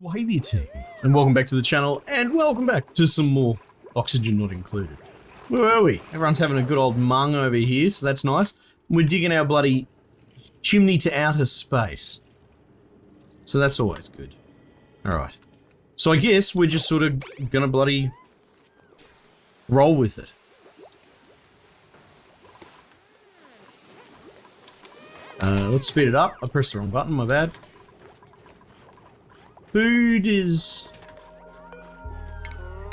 Well, hey there team, and welcome back to the channel, and welcome back to some more Oxygen Not Included. Where are we? Everyone's having a good old mung over here, so that's nice. We're digging our bloody chimney to outer space. So that's always good. Alright. So I guess we're just sort of gonna bloody roll with it. Let's speed it up. I pressed the wrong button, my bad. Food is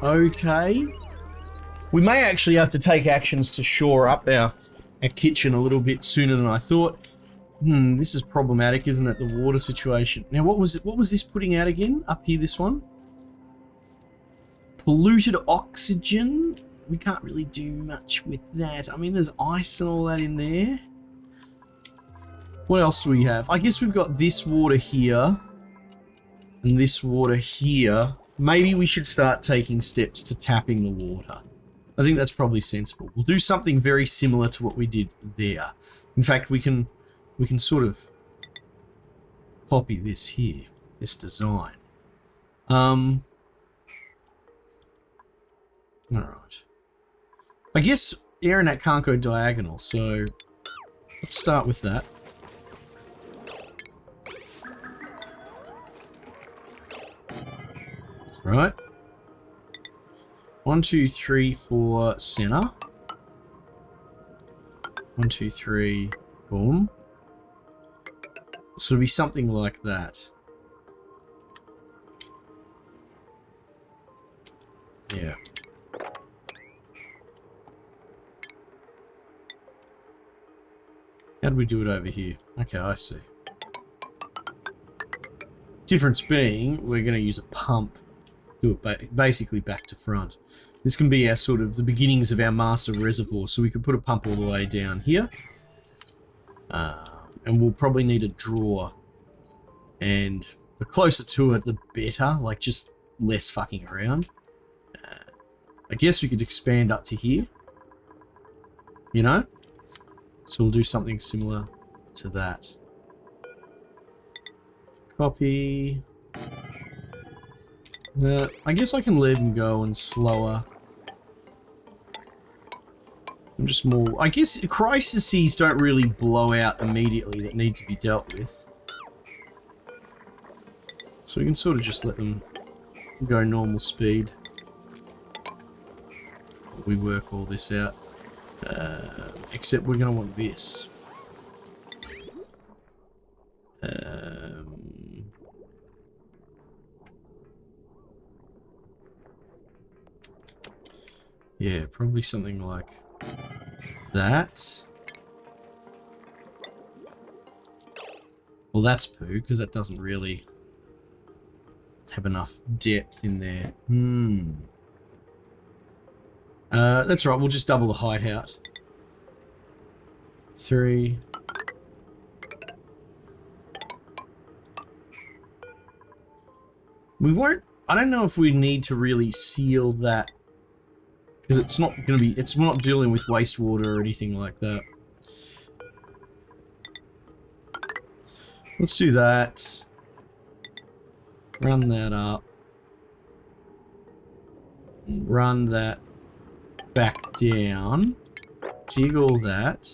okay. We may actually have to take actions to shore up our kitchen a little bit sooner than I thought. This is problematic, isn't it? The water situation. Now, what was this putting out again? Up here, this one? Polluted oxygen? We can't really do much with that. I mean, there's ice and all that in there. What else do we have? I guess we've got this water here. And this water here. Maybe we should start taking steps to tapping the water. I think that's probably sensible. We'll do something very similar to what we did there. In fact, we can sort of copy this here, this design. All right. I guess Aeronet can't go diagonal, so let's start with that. Right. 1, 2, 3, 4, center. 1, 2, 3, boom. So it'll be something like that. Yeah. How do we do it over here? Okay, I see. Difference being, we're going to use a pump. Do it basically back to front. This can be our sort of the beginnings of our master reservoir, so we could put a pump all the way down here. And we'll probably need a drawer. And the closer to it, the better. Like, just less fucking around. I guess we could expand up to here. You know? So we'll do something similar to that. Copy. I guess I can let him go and slower. I'm just more... I guess crises don't really blow out immediately that need to be dealt with. So we can sort of just let them go normal speed. We work all this out. Except we're going to want this. Yeah, probably something like that. Well, that's poo, because that doesn't really have enough depth in there. That's right, we'll just double the height out. 3. We won't... I don't know if we need to really seal that. Because it's not going to be... we're not dealing with wastewater or anything like that. Let's do that. Run that up. Run that back down. Dig all that.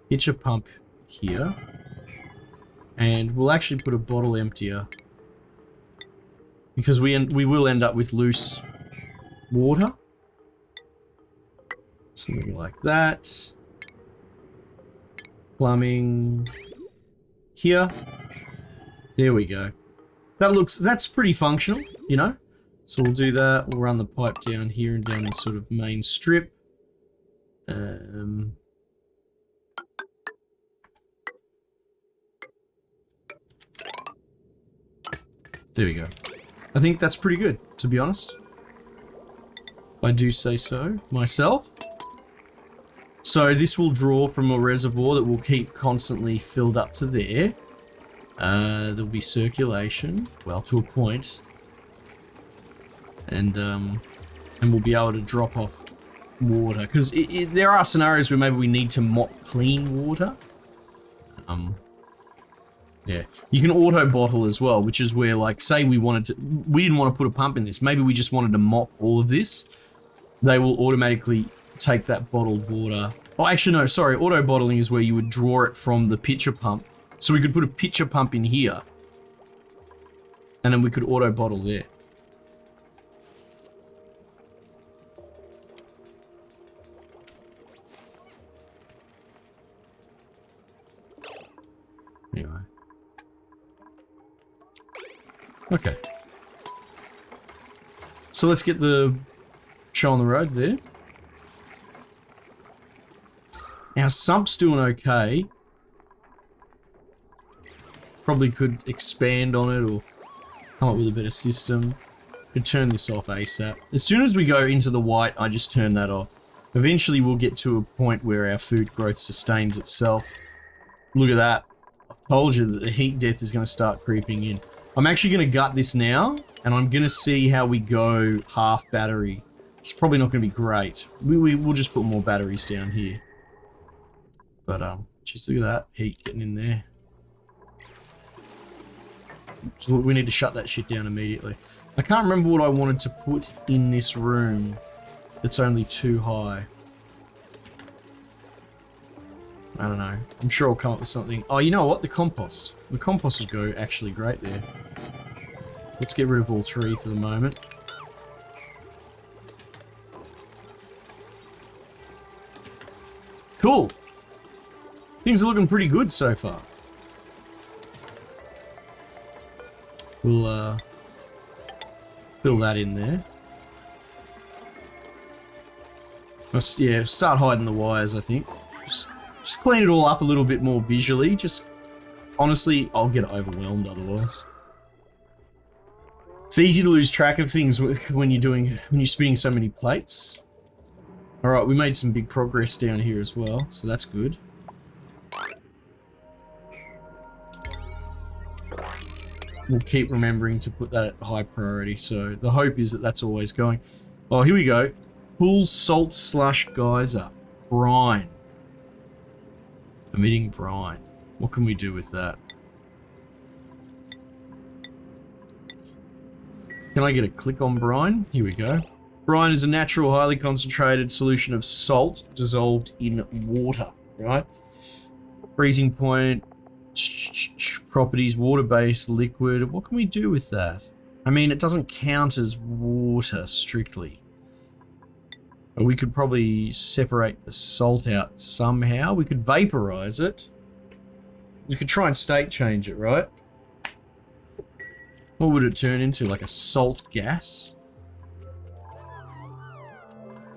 Hitch a pump here. And we'll actually put a bottle emptier. Because we will end up with loose water. Something like that. Plumbing here. There we go. That's pretty functional, you know? So we'll do that. We'll run the pipe down here and down this sort of main strip. There we go. I think that's pretty good, to be honest. I do say so myself. So this will draw from a reservoir that will keep constantly filled up to there. There'll be circulation, well, to a point. And we'll be able to drop off water. Because there are scenarios where maybe we need to mop clean water. Yeah, you can auto bottle as well, which is where, like, say we didn't want to put a pump in this. Maybe we just wanted to mop all of this. They will automatically take that bottled water. Oh, actually, no, sorry. Auto bottling is where you would draw it from the pitcher pump. So we could put a pitcher pump in here. And then we could auto bottle there. Anyway. Okay. So let's get the show on the road there. Our sump's doing okay. Probably could expand on it or come up with a better system. Could turn this off ASAP. As soon as we go into the white, I just turn that off. Eventually we'll get to a point where our food growth sustains itself. Look at that. I've told you that the heat death is going to start creeping in. I'm actually going to gut this now, and I'm going to see how we go half battery. It's probably not going to be great. We'll just put more batteries down here. But, just look at that heat getting in there. So we need to shut that shit down immediately. I can't remember what I wanted to put in this room that's only too high. I don't know. I'm sure I'll come up with something. Oh, you know what? The compost. The compost would go actually great there. Let's get rid of all three for the moment. Cool. Things are looking pretty good so far. We'll fill that in there. Let's, yeah, start hiding the wires, I think. Just clean it all up a little bit more visually. Just honestly, I'll get overwhelmed otherwise. It's easy to lose track of things when you're spinning so many plates. All right, we made some big progress down here as well, so that's good. We'll keep remembering to put that at high priority, so the hope is that that's always going. Oh, here we go. Pool salt slush geyser. Brine. Emitting brine. What can we do with that? Can I get a click on brine? Here we go. Brine is a natural, highly concentrated solution of salt dissolved in water, right? Freezing point, properties, water-based, liquid. What can we do with that? I mean, it doesn't count as water strictly. But we could probably separate the salt out somehow. We could vaporize it. We could try and state change it, right? What would it turn into? Like a salt gas?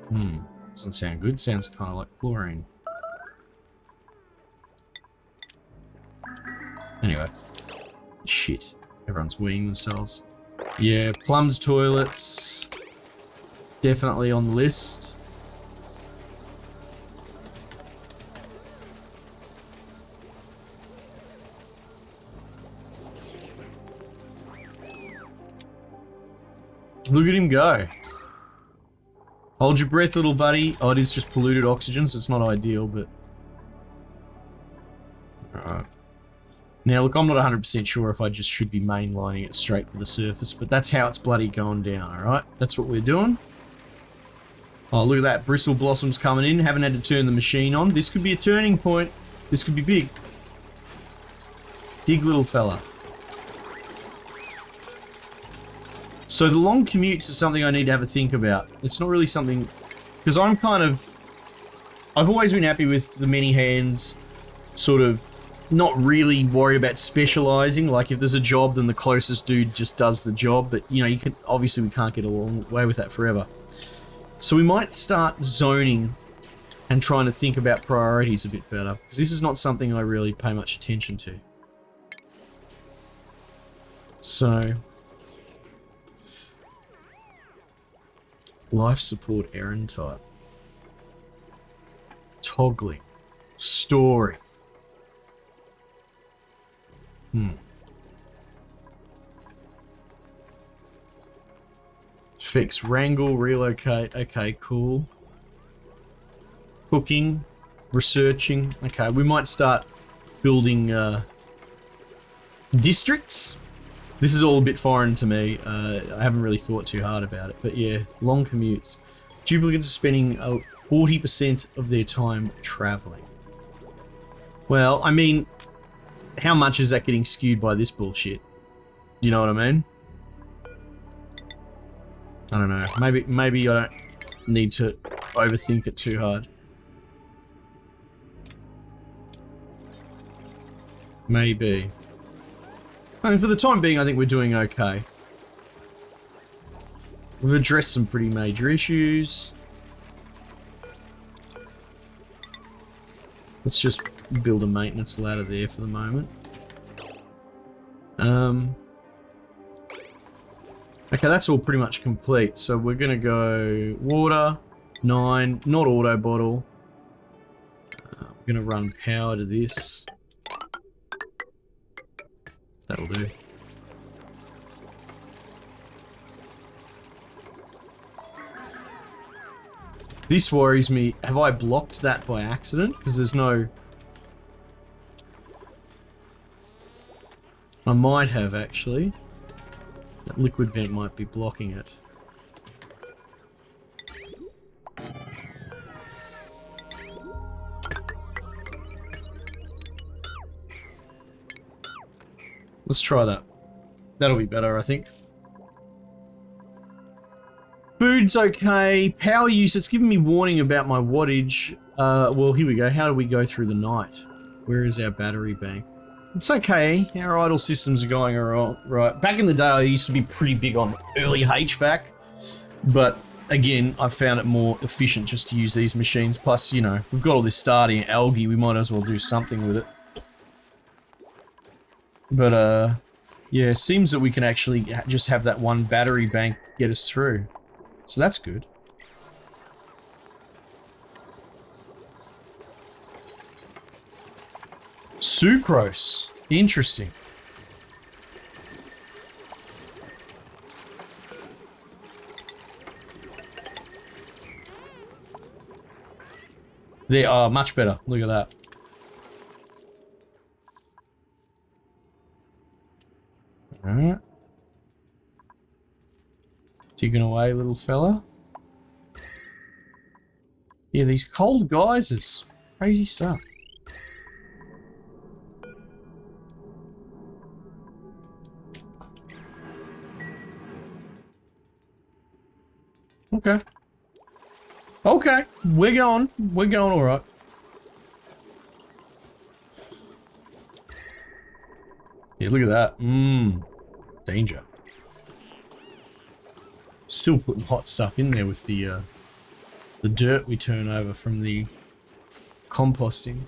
Doesn't sound good. Sounds kind of like chlorine. Anyway. Shit. Everyone's weeing themselves. Yeah, plumbed toilets. Definitely on the list. Look at him go. Hold your breath, little buddy. Oh, it is just polluted oxygen, so it's not ideal, but... Alright. Now, look, I'm not 100% sure if I just should be mainlining it straight for the surface, but that's how it's bloody going down, alright? That's what we're doing. Oh, look at that. Bristle blossoms coming in. Haven't had to turn the machine on. This could be a turning point. This could be big. Dig, little fella. So the long commutes is something I need to have a think about. It's not really something... Because I'm kind of... I've always been happy with the many hands, sort of not really worry about specializing. Like, if there's a job, then the closest dude just does the job. But, you know, you can... Obviously, we can't get away with that forever. So we might start zoning and trying to think about priorities a bit better. Because this is not something I really pay much attention to. So... Life support errand type. Toggling. Story. Fix, wrangle, relocate. Okay, cool. Cooking. Researching. Okay, we might start building districts. This is all a bit foreign to me. I haven't really thought too hard about it, but yeah, long commutes. Duplicates are spending 40% of their time traveling. Well, I mean, how much is that getting skewed by this bullshit? You know what I mean? I don't know. Maybe I don't need to overthink it too hard. Maybe. I mean, for the time being, I think we're doing okay. We've addressed some pretty major issues. Let's just build a maintenance ladder there for the moment. Okay, that's all pretty much complete. So we're gonna go water, 9, not auto bottle. We're gonna run power to this. That'll do. This worries me. Have I blocked that by accident? Because there's no... I might have, actually. That liquid vent might be blocking it. Let's try that. That'll be better, I think. Food's okay. Power use, it's giving me warning about my wattage. Well, here we go. How do we go through the night? Where is our battery bank? It's okay. Our idle systems are going alright. Back in the day, I used to be pretty big on early HVAC. But, again, I've found it more efficient just to use these machines. Plus, you know, we've got all this starting algae. We might as well do something with it. But, yeah, it seems that we can actually just have that one battery bank get us through. So that's good. Sucrose. Interesting. They are much better. Look at that. Alright. Digging away, little fella. Yeah, these cold geysers. Crazy stuff. Okay. Okay. We're going alright. Yeah, look at that. Danger. Still putting hot stuff in there with the dirt we turn over from the composting.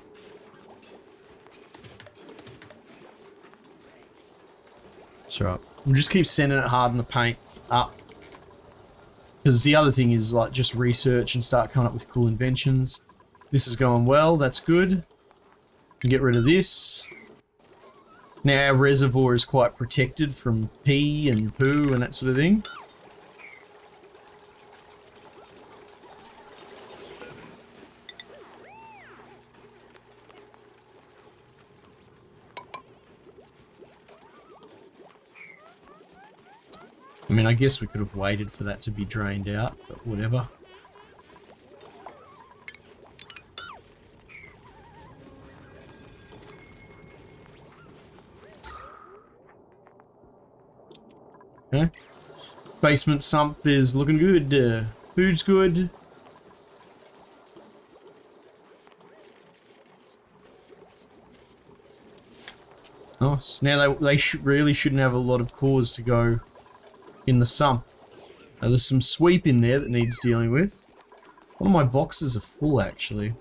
That's right. We'll just keep sending it hard in the paint up. Because the other thing is like just research and start coming up with cool inventions. This is going well, that's good. Get rid of this. Now our reservoir is quite protected from pee and poo and that sort of thing. I mean, I guess we could have waited for that to be drained out, but whatever. Okay. Basement sump is looking good. Food's good. Nice. Now they really shouldn't have a lot of cores to go in the sump. There's some sweep in there that needs dealing with. One of my boxes are full, actually.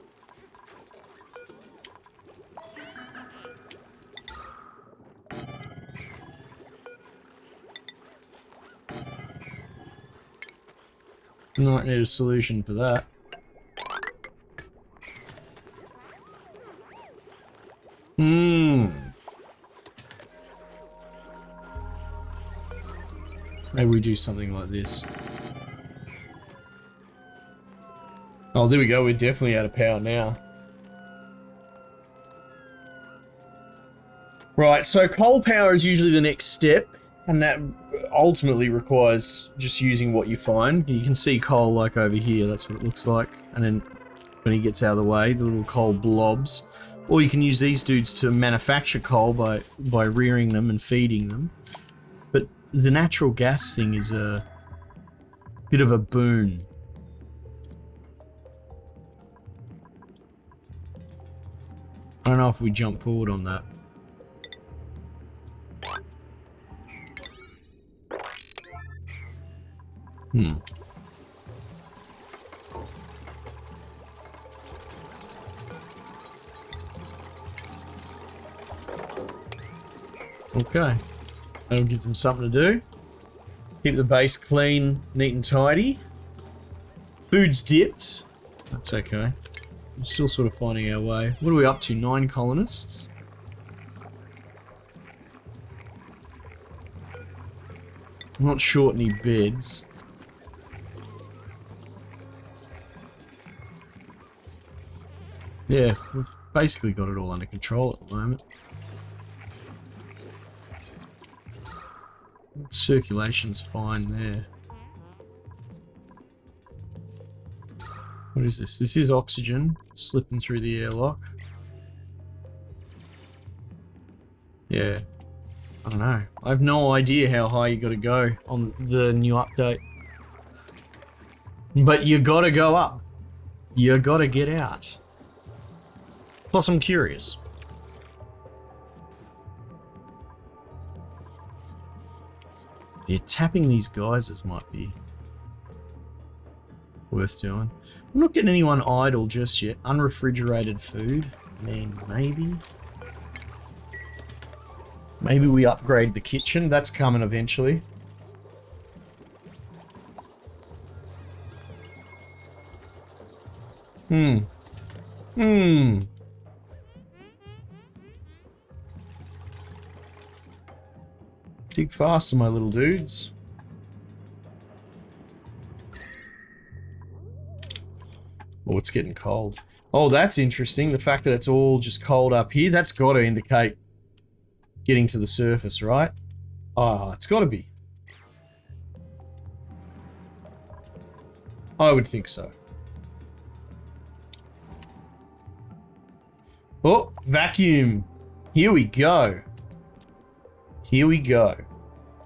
Might need a solution for that. Maybe we do something like this. Oh, there we go. We're definitely out of power now. Right, so coal power is usually the next step, and that ultimately requires just using what you find. You can see coal like over here, that's what it looks like. And then when he gets out of the way, the little coal blobs. Or you can use these dudes to manufacture coal by rearing them and feeding them. But the natural gas thing is a bit of a boon. I don't know if we jump forward on that. Okay. That'll give them something to do. Keep the base clean, neat and tidy. Food's dipped. That's okay. We're still sort of finding our way. What are we up to? 9 colonists? I'm not short any beds. Yeah, we've basically got it all under control at the moment. Circulation's fine there. What is this? This is oxygen slipping through the airlock. Yeah. I don't know. I have no idea how high you gotta go on the new update. But you gotta go up. You gotta get out. Plus I'm curious. Yeah, tapping these geysers might be worth doing. I'm not getting anyone idle just yet. Unrefrigerated food. I mean, maybe. Maybe we upgrade the kitchen. That's coming eventually. Dig faster, my little dudes. Oh, it's getting cold. Oh, that's interesting. The fact that it's all just cold up here, that's got to indicate getting to the surface, right? Ah, it's got to be. I would think so. Oh, vacuum. Here we go. Here we go.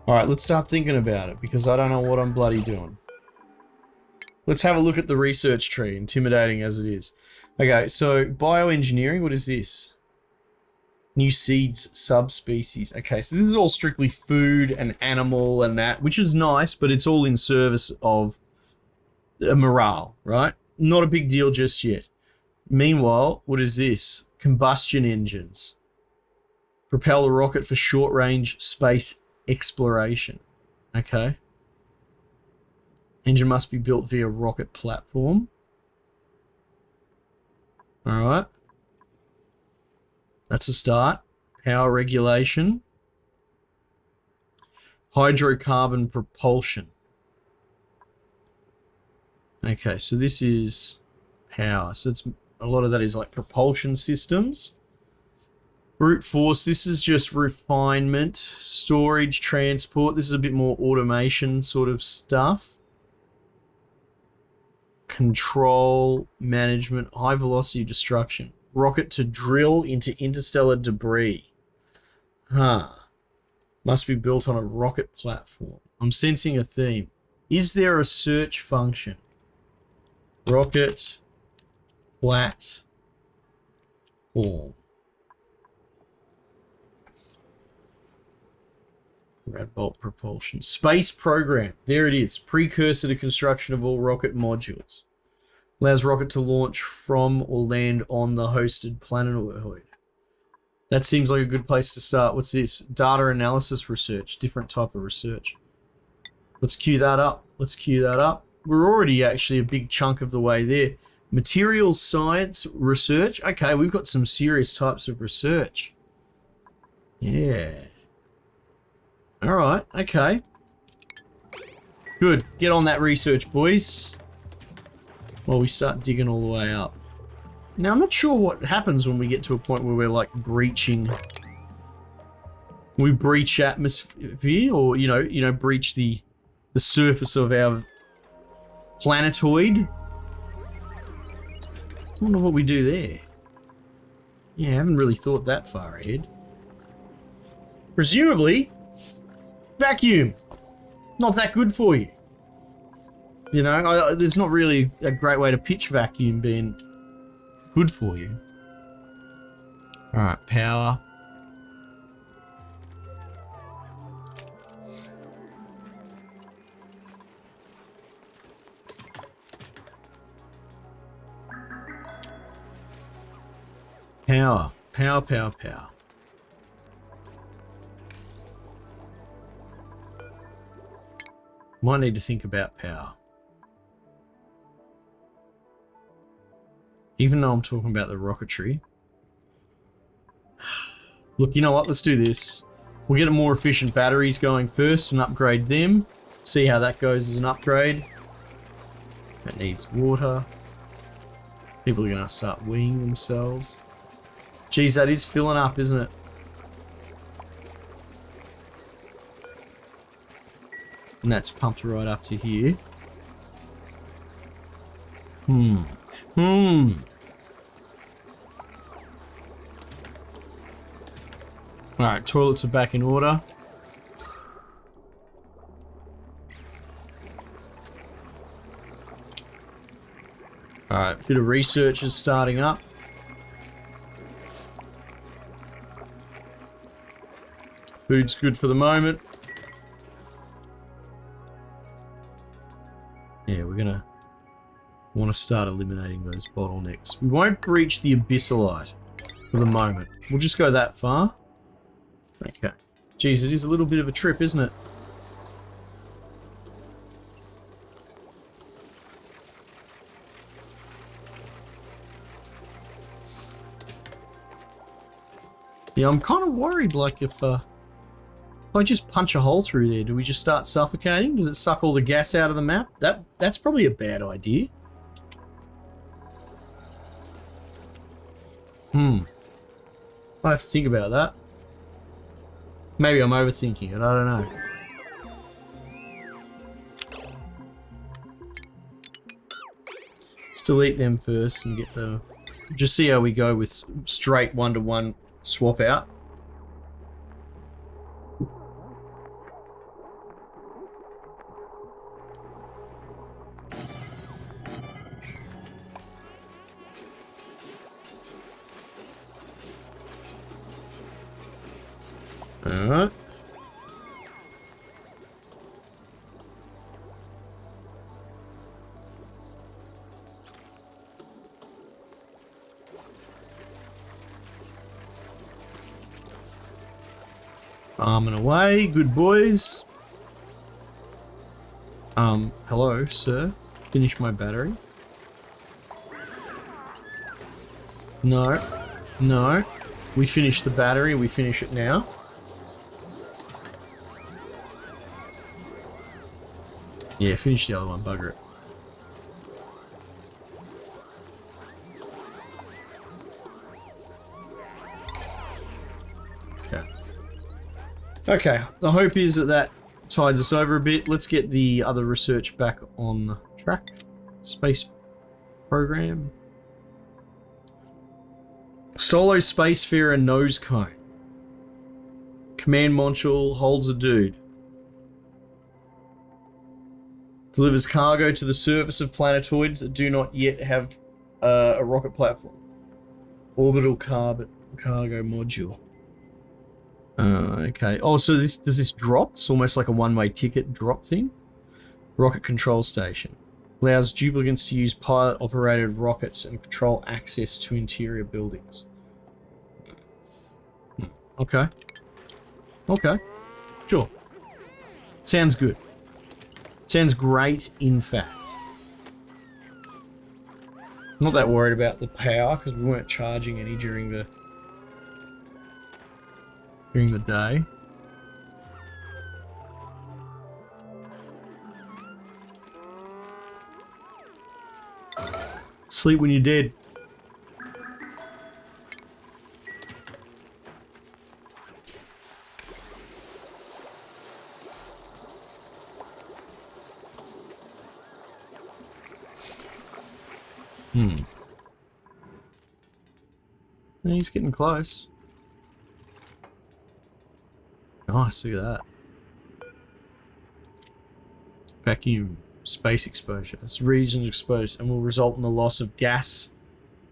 Alright, let's start thinking about it, because I don't know what I'm bloody doing. Let's have a look at the research tree, intimidating as it is. Okay, so bioengineering, what is this? New seeds, subspecies. Okay, so this is all strictly food and animal and that, which is nice, but it's all in service of morale, right? Not a big deal just yet. Meanwhile, what is this? Combustion engines. Propel a rocket for short-range space exploration. Okay. Engine must be built via rocket platform. Alright. That's a start. Power regulation. Hydrocarbon propulsion. Okay, so this is power. So it's a lot of that is like propulsion systems. Brute force, this is just refinement, storage, transport. This is a bit more automation sort of stuff. Control, management, high velocity destruction. Rocket to drill into interstellar debris. Huh. Must be built on a rocket platform. I'm sensing a theme. Is there a search function? Rocket platform. Rad bolt propulsion. Space program. There it is. Precursor to construction of all rocket modules. Allows rocket to launch from or land on the hosted planetoid. That seems like a good place to start. What's this? Data analysis research. Different type of research. Let's queue that up. Let's queue that up. We're already actually a big chunk of the way there. Materials science research. Okay, we've got some serious types of research. Yeah. Alright, okay. Good. Get on that research, boys. While we start digging all the way up. Now, I'm not sure what happens when we get to a point where we're, like, breaching We breach atmosphere, or breach the surface of our planetoid. I wonder what we do there. Yeah, I haven't really thought that far ahead. Presumably, vacuum. Not that good for you. There's not really a great way to pitch vacuum being good for you. Alright, power. Power. Power, power, power. Might need to think about power. Even though I'm talking about the rocketry. Look, you know what? Let's do this. We'll get a more efficient batteries going first and upgrade them. See how that goes as an upgrade. That needs water. People are going to start weeing themselves. Geez, that is filling up, isn't it? And that's pumped right up to here. Alright, toilets are back in order. Alright, bit of research is starting up. Food's good for the moment. Yeah, we're gonna want to start eliminating those bottlenecks. We won't breach the abyssalite for the moment. We'll just go that far. Okay. Geez, it is a little bit of a trip, isn't it? Yeah, I'm kind of worried, like, if I just punch a hole through there, do we just start suffocating? Does it suck all the gas out of the map? That's probably a bad idea. I have to think about that. Maybe I'm overthinking it, I don't know. Let's delete them first and get the... Just see how we go with straight one-to-one swap out. Alright. Arming away, good boys. Hello, sir. Finish my battery. No. No. We finished the battery, we finish it now. Yeah, finish the other one, bugger it. Okay. Okay, the hope is that that tides us over a bit. Let's get the other research back on track. Space program. Solo spacefarer nose cone. Command module holds a dude. Delivers cargo to the surface of planetoids that do not yet have a rocket platform. Orbital cargo module. Okay. Oh, so does this drop? It's almost like a one-way ticket drop thing. Rocket control station. Allows duplicants to use pilot-operated rockets and control access to interior buildings. Okay. Okay. Sure. Sounds good. Sounds great, in fact. Not that worried about the power, because we weren't charging any during the day. Sleep when you're dead. Hmm. Yeah, he's getting close. Nice, look at that. Vacuum space exposure. This region is exposed and will result in the loss of gas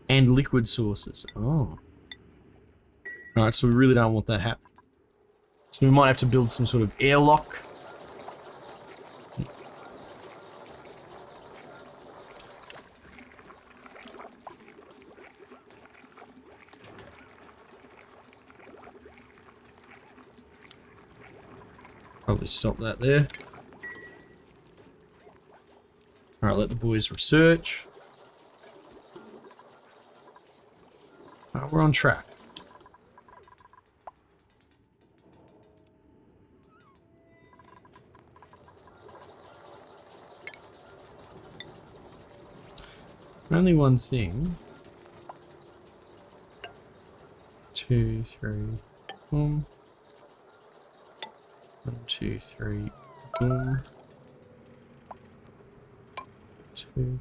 and liquid sources. Oh. Alright, so we really don't want that happening. So we might have to build some sort of airlock. Probably stop that there. Alright, let the boys research. Alright, we're on track. Only one thing. 2, 3, boom. 1, 2, 3, boom. 2.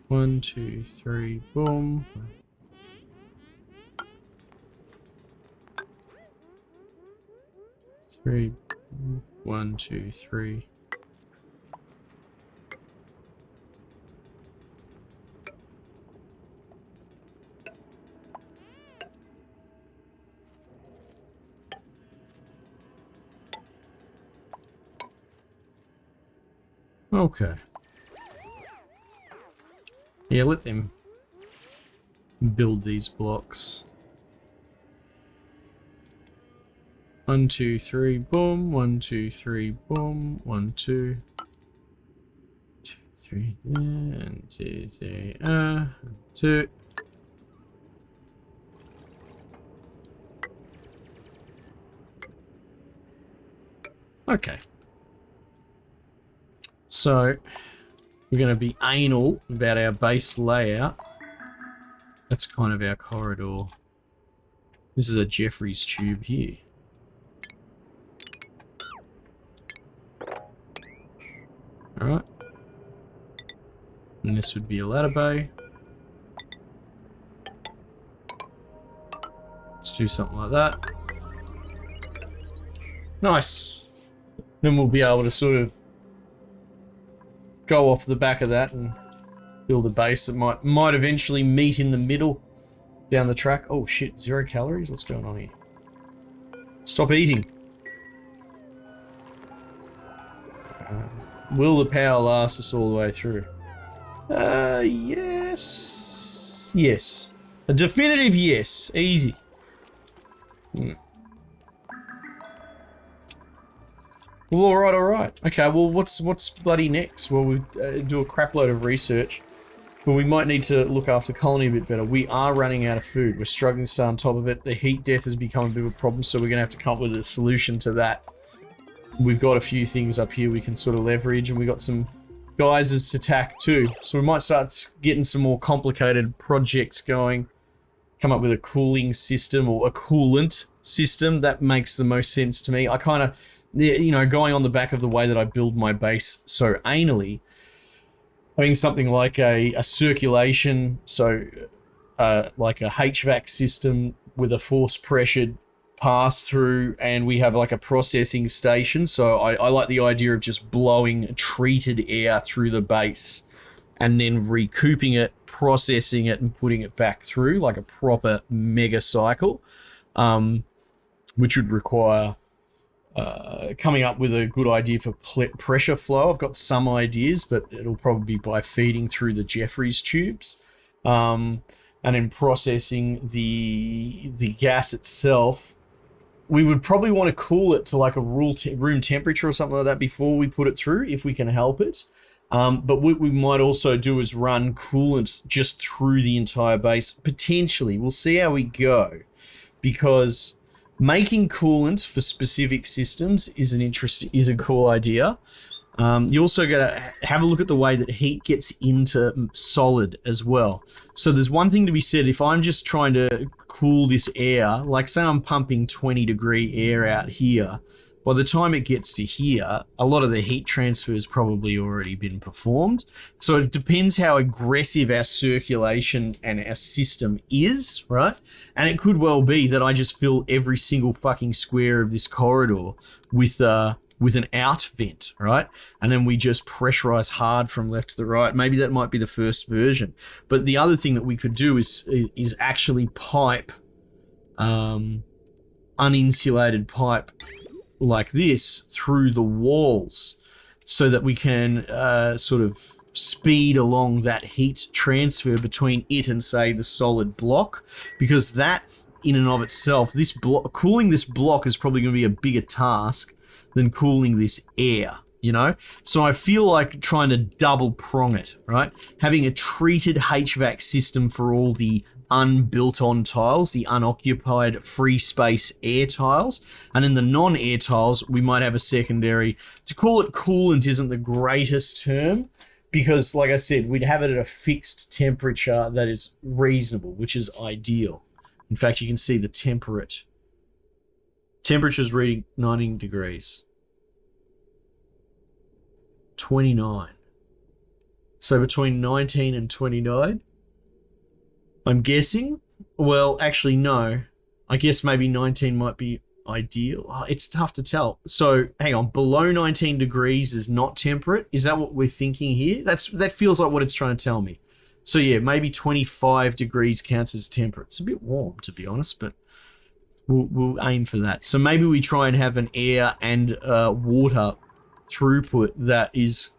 1, 2, 3, boom. 3, 1, 2, 3. Okay. Yeah, let them build these blocks. 1, 2, 3, boom. 1, 2, 3, boom. 1, 2, 2, 3, and 2, 3, 2. Okay. So, we're going to be anal about our base layout. That's kind of our corridor. This is a Jeffrey's tube here. Alright. And this would be a ladder bay. Let's do something like that. Nice. Then we'll be able to sort of go off the back of that and build a base that might eventually meet in the middle down the track. Oh shit, 0 calories? What's going on here? Stop eating. Will the power last us all the way through? Yes. Yes. A definitive yes. Easy. Well, alright. Okay, well, what's bloody next? Well, we do a crap load of research, but we might need to look after the colony a bit better. We are running out of food. We're struggling to stay on top of it. The heat death has become a bit of a problem, so we're going to have to come up with a solution to that. We've got a few things up here we can sort of leverage, and we got some geysers to tack too. So we might start getting some more complicated projects going. Come up with a cooling system or a coolant system. That makes the most sense to me. I kind of, you know, going on the back of the way that I build my base so anally, having something like a circulation, so like a HVAC system with a force pressured pass through, and we have like a processing station. So I like the idea of just blowing treated air through the base and then recouping it, processing it, and putting it back through like a proper mega cycle, which would require coming up with a good idea for pressure flow. I've got some ideas, but it'll probably be by feeding through the Jeffrey's tubes, and then processing the gas itself. We would probably want to cool it to like a room temperature or something like that before we put it through, if we can help it. But what we might also do is run coolant just through the entire base. Potentially, we'll see how we go, because making coolant for specific systems is a cool idea. You also got to have a look at the way that heat gets into solid as well. So there's one thing to be said, if I'm just trying to cool this air, like say I'm pumping 20-degree air out here, by the time it gets to here, a lot of the heat transfer has probably already been performed. So it depends how aggressive our circulation and our system is, right? And it could well be that I just fill every single fucking square of this corridor with an out vent, right? And then we just pressurize hard from left to the right. Maybe that might be the first version. But the other thing that we could do is actually pipe uninsulated pipe like this through the walls so that we can sort of speed along that heat transfer between it and, say, the solid block, because that in and of itself, cooling this block is probably going to be a bigger task than cooling this air, you know? So I feel like trying to double prong it, right? Having a treated HVAC system for all the unbuilt on tiles, the unoccupied free space air tiles, and in the non-air tiles we might have a secondary. To call it coolant isn't the greatest term, because like I said, we'd have it at a fixed temperature that is reasonable, which is ideal. In fact, you can see the temperature's reading 19 degrees, 29. So between 19 and 29, I'm guessing. Well, actually, no. I guess maybe 19 might be ideal. Oh, it's tough to tell. So, hang on. Below 19 degrees is not temperate. Is that what we're thinking here? That feels like what it's trying to tell me. So, yeah, maybe 25 degrees counts as temperate. It's a bit warm, to be honest, but we'll aim for that. So maybe we try and have an air and water throughput that is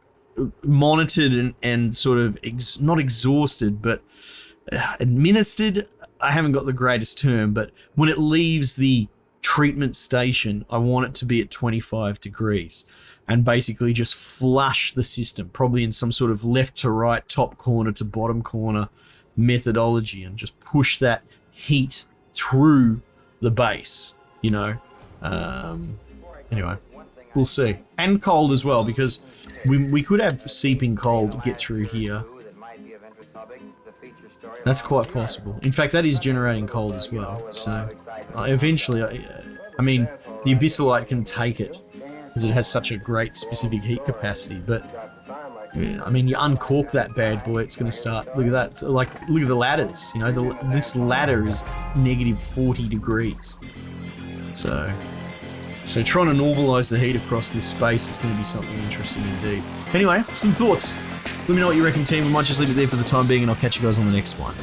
monitored and sort of not exhausted, but administered. I haven't got the greatest term, but when it leaves the treatment station, I want it to be at 25 degrees and basically just flush the system, probably in some sort of left to right, top corner to bottom corner methodology, and just push that heat through the base, you know. Anyway, we'll see. And cold as well, because we could have seeping cold get through here. That's quite possible. In fact, that is generating cold as well. So eventually, I mean, the Abyssalite can take it because it has such a great specific heat capacity. But yeah, I mean, you uncork that bad boy, it's going to start. Look at that. Like, look at the ladders. You know, this ladder is negative 40 degrees. So trying to normalize the heat across this space is going to be something interesting indeed. Anyway, some thoughts. Let me know what you reckon, team. We might just leave it there for the time being, and I'll catch you guys on the next one.